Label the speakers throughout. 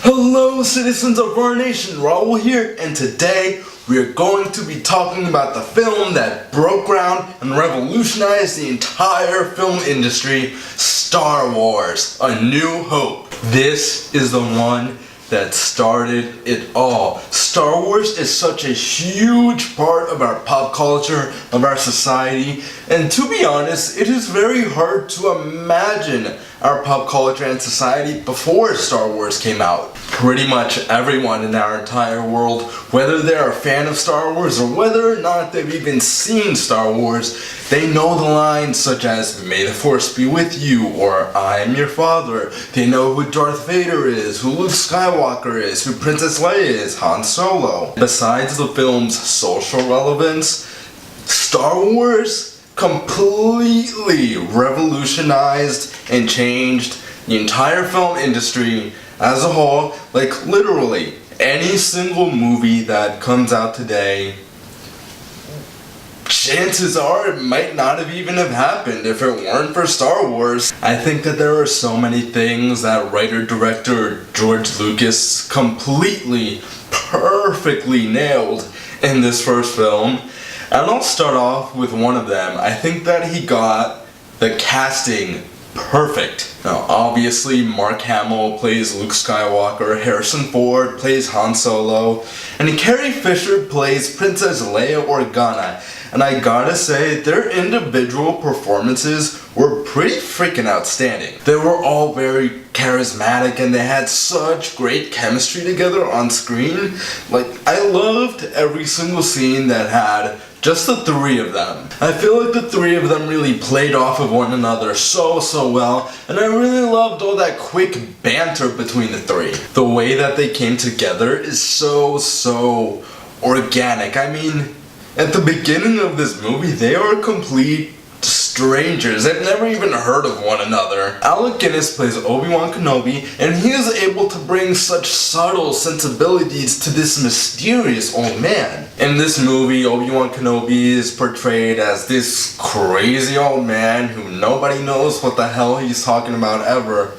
Speaker 1: Hello citizens of our nation, RAWR here, and today we are going to be talking about the film that broke ground and revolutionized the entire film industry, Star Wars: A New Hope. This is the one that started it all. Star Wars is such a huge part of our pop culture, of our society, and to be honest, it is very hard to imagine our pop culture and society before Star Wars came out. Pretty much everyone in our entire world, whether they're a fan of Star Wars or whether or not they've even seen Star Wars, they know the lines such as "May the Force be with you" or "I am your father." They know who Darth Vader is, who Luke Skywalker is, who Princess Leia is, Han Solo. Besides the film's social relevance, Star Wars completely revolutionized and changed the entire film industry as a whole. Like literally any single movie that comes out today, chances are it might not have even have happened if it weren't for Star Wars. I think that there are so many things that writer-director George Lucas completely, perfectly nailed in this first film. And I'll start off with one of them. I think that he got the casting perfect. Now, obviously, Mark Hamill plays Luke Skywalker, Harrison Ford plays Han Solo, and Carrie Fisher plays Princess Leia Organa. And I gotta say, their individual performances were pretty freaking outstanding. They were all very charismatic and they had such great chemistry together on screen. Like, I loved every single scene that had just the three of them. I feel like the three of them really played off of one another so well, and I really loved all that quick banter between the three. The way that they came together is so organic. I mean, at the beginning of this movie, they are complete strangers. They've never even heard of one another. Alec Guinness plays Obi-Wan Kenobi, and he is able to bring such subtle sensibilities to this mysterious old man. In this movie, Obi-Wan Kenobi is portrayed as this crazy old man who nobody knows what the hell he's talking about ever.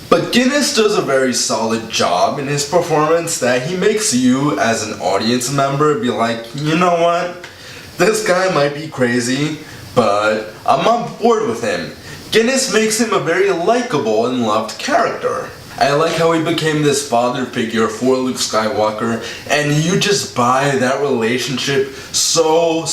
Speaker 1: But Guinness does a very solid job in his performance that he makes you, as an audience member, be like, you know what? This guy might be crazy, but I'm on board with him. Guinness makes him a very likable and loved character. I like how he became this father figure for Luke Skywalker, and you just buy that relationship so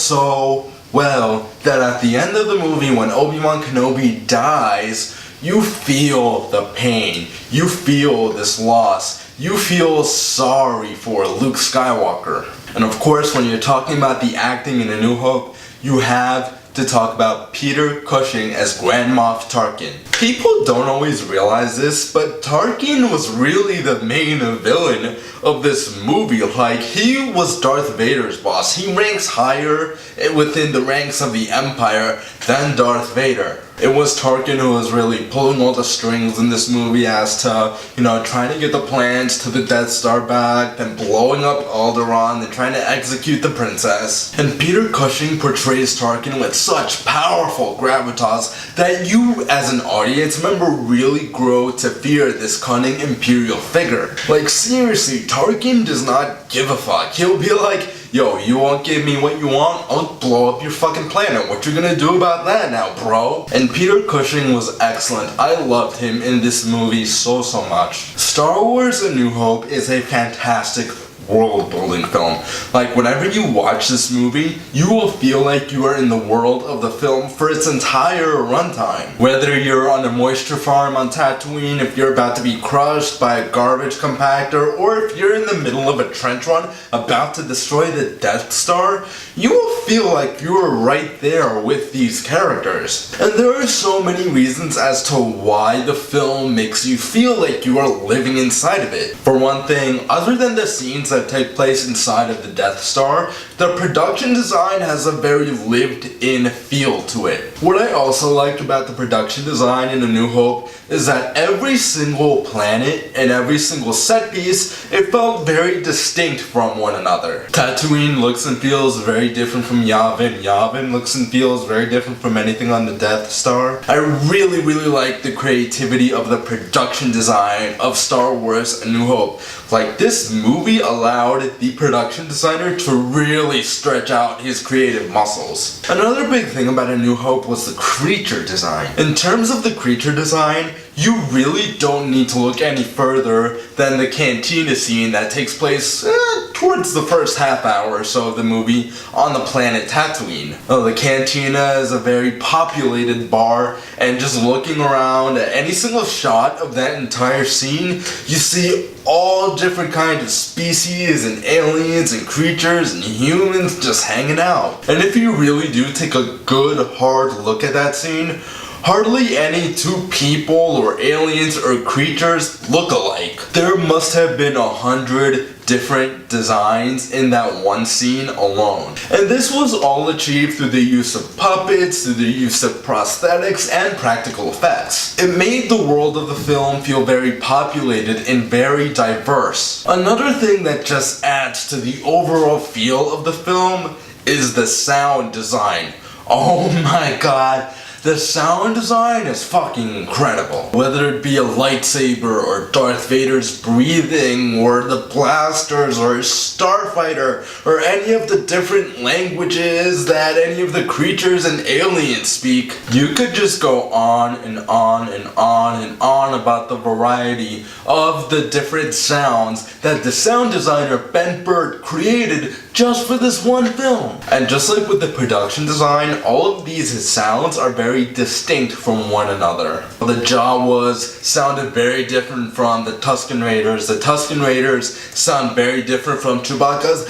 Speaker 1: well that at the end of the movie, when Obi-Wan Kenobi dies, you feel the pain, you feel this loss, you feel sorry for Luke Skywalker. And of course, when you're talking about the acting in A New Hope, you have to talk about Peter Cushing as Grand Moff Tarkin. People don't always realize this, but Tarkin was really the main villain of this movie. Like, he was Darth Vader's boss. He ranks higher within the ranks of the Empire than Darth Vader. It was Tarkin who was really pulling all the strings in this movie as to, trying to get the plans to the Death Star back, then blowing up Alderaan, and trying to execute the princess. And Peter Cushing portrays Tarkin with such powerful gravitas that you, as an audience member, really grow to fear this cunning Imperial figure. Like, seriously, Tarkin does not give a fuck. He'll be like, yo, you won't give me what you want? I'll blow up your fucking planet. What you gonna do about that now, bro? And Peter Cushing was excellent. I loved him in this movie so much. Star Wars: A New Hope is a fantastic world-building film. Like, whenever you watch this movie, you will feel like you are in the world of the film for its entire runtime. Whether you're on a moisture farm on Tatooine, if you're about to be crushed by a garbage compactor, or if you're in the middle of a trench run about to destroy the Death Star, you will feel like you are right there with these characters. And there are so many reasons as to why the film makes you feel like you are living inside of it. For one thing, other than the scenes that take place inside of the Death Star, the production design has a very lived-in feel to it. What I also liked about the production design in A New Hope is that every single planet and every single set piece, it felt very distinct from one another. Tatooine looks and feels very different from from Yavin. Yavin looks and feels very different from anything on the Death Star. I really like the creativity of the production design of Star Wars A New Hope. Like, this movie allowed the production designer to really stretch out his creative muscles. Another big thing about A New Hope was the creature design. In terms of the creature design, you really don't need to look any further than the cantina scene that takes place towards the first half hour or so of the movie on the planet Tatooine. The cantina is a very populated bar, and just looking around at any single shot of that entire scene, you see all different kinds of species and aliens and creatures and humans just hanging out. And if you really do take a good hard look at that scene, hardly any two people or aliens or creatures look alike. There must have been 100 different designs in that one scene alone. And this was all achieved through the use of puppets, through the use of prosthetics, and practical effects. It made the world of the film feel very populated and very diverse. Another thing that just adds to the overall feel of the film is the sound design. Oh my god. The sound design is fucking incredible. Whether it be a lightsaber or Darth Vader's breathing or the blasters or Starfighter or any of the different languages that any of the creatures and aliens speak, you could just go on and on and on and on about the variety of the different sounds that the sound designer Ben Burtt created just for this one film. And just like with the production design, all of these sounds are very distinct from one another. The Jawas sounded very different from the Tusken Raiders. The Tusken Raiders sound very different from Chewbacca's.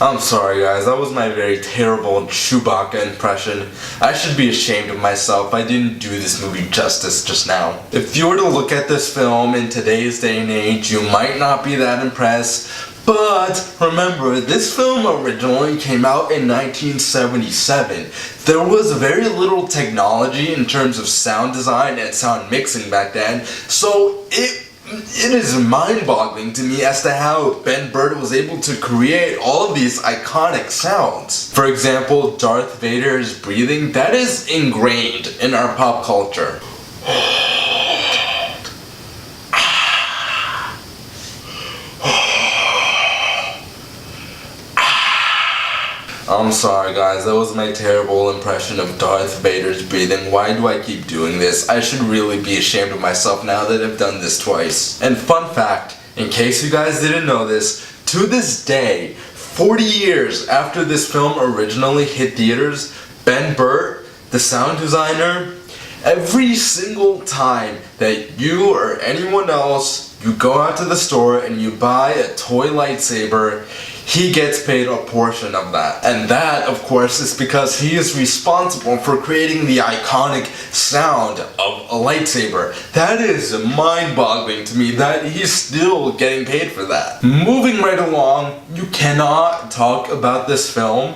Speaker 1: I'm sorry guys, that was my very terrible Chewbacca impression. I should be ashamed of myself. I didn't do this movie justice just now. If you were to look at this film in today's day and age, you might not be that impressed. But remember, this film originally came out in 1977. There was very little technology in terms of sound design and sound mixing back then, so it is mind-boggling to me as to how Ben Burtt was able to create all of these iconic sounds. For example, Darth Vader's breathing, that is ingrained in our pop culture. I'm sorry guys, that was my terrible impression of Darth Vader's breathing. Why do I keep doing this? I should really be ashamed of myself now that I've done this twice. And fun fact, in case you guys didn't know this, to this day, 40 years after this film originally hit theaters, Ben Burtt, the sound designer, every single time that you or anyone else, you go out to the store and you buy a toy lightsaber, he gets paid a portion of that. And that, of course, is because he is responsible for creating the iconic sound of a lightsaber. That is mind-boggling to me that he's still getting paid for that. Moving right along, you cannot talk about this film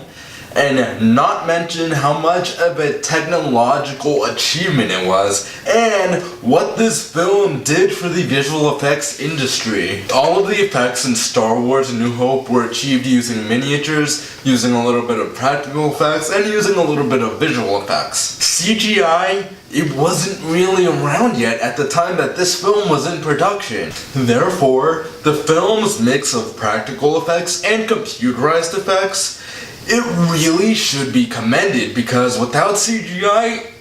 Speaker 1: and not mention how much of a technological achievement it was and what this film did for the visual effects industry. All of the effects in Star Wars A New Hope were achieved using miniatures, using a little bit of practical effects, and using a little bit of visual effects. CGI, it wasn't really around yet at the time that this film was in production. Therefore, the film's mix of practical effects and computerized effects, it really should be commended, because without CGI,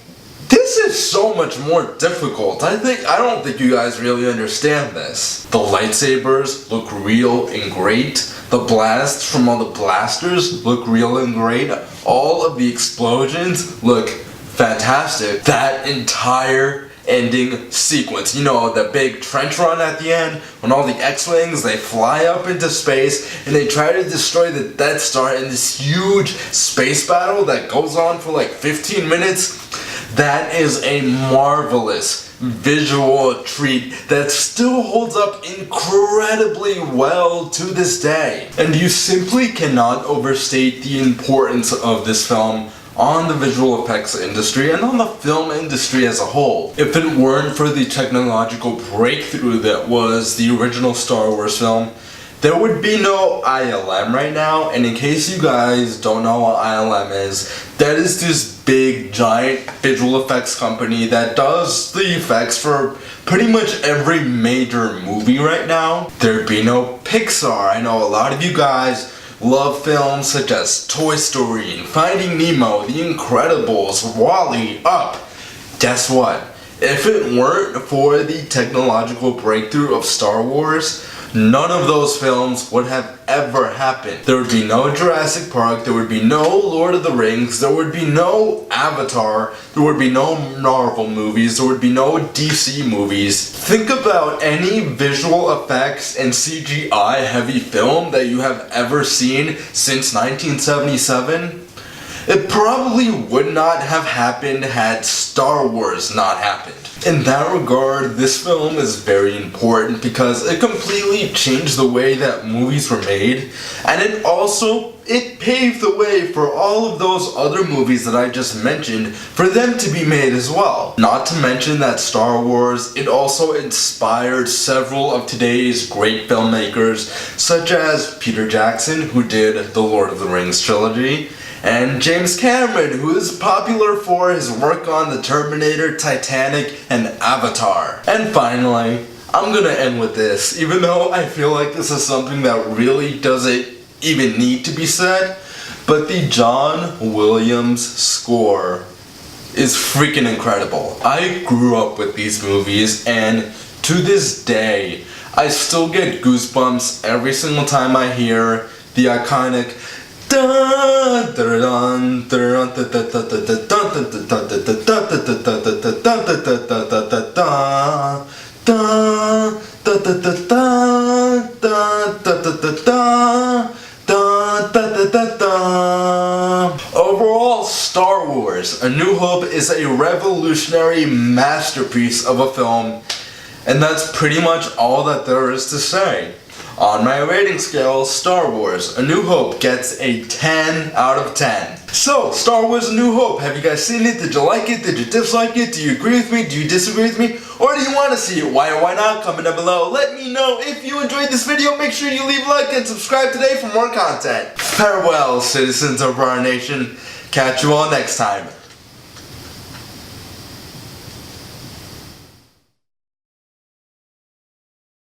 Speaker 1: this is so much more difficult. I don't think you guys really understand this. The lightsabers look real and great. The blasts from all the blasters look real and great. All of the explosions look fantastic. That entire ending sequence, you know, the big trench run at the end when all the X-Wings, they fly up into space and they try to destroy the Death Star in this huge space battle that goes on for like 15 minutes. That is a marvelous visual treat that still holds up incredibly well to this day. And you simply cannot overstate the importance of this film on the visual effects industry and on the film industry as a whole. If it weren't for the technological breakthrough that was the original Star Wars film, there would be no ILM right now, and in case you guys don't know what ILM is, that is this big, giant visual effects company that does the effects for pretty much every major movie right now. There'd be no Pixar. I know a lot of you guys love films such as Toy Story and Finding Nemo, The Incredibles, WALL-E, Up. Guess what? If it weren't for the technological breakthrough of Star Wars, none of those films would have ever happened. There would be no Jurassic Park, there would be no Lord of the Rings, there would be no Avatar, there would be no Marvel movies, there would be no DC movies. Think about any visual effects and CGI heavy film that you have ever seen since 1977. It probably would not have happened had Star Wars not happened. In that regard, this film is very important because it completely changed the way that movies were made, and it paved the way for all of those other movies that I just mentioned for them to be made as well. Not to mention that Star Wars, it also inspired several of today's great filmmakers, such as Peter Jackson, who did the Lord of the Rings trilogy, and James Cameron, who is popular for his work on The Terminator, Titanic, and Avatar. And finally, I'm gonna end with this, even though I feel like this is something that really doesn't even need to be said, but the John Williams score is freaking incredible. I grew up with these movies, and to this day, I still get goosebumps every single time I hear the iconic Overall, Star Wars: A New Hope is a revolutionary masterpiece of a film, and that's pretty much all that there is to say. On my rating scale, Star Wars: A New Hope gets a 10 out of 10. So, Star Wars: A New Hope, have you guys seen it? Did you like it? Did you dislike it? Do you agree with me? Do you disagree with me? Or do you want to see it? Why or why not? Comment down below. Let me know. If you enjoyed this video, make sure you leave a like and subscribe today for more content. Farewell, citizens of our nation. Catch you all next time.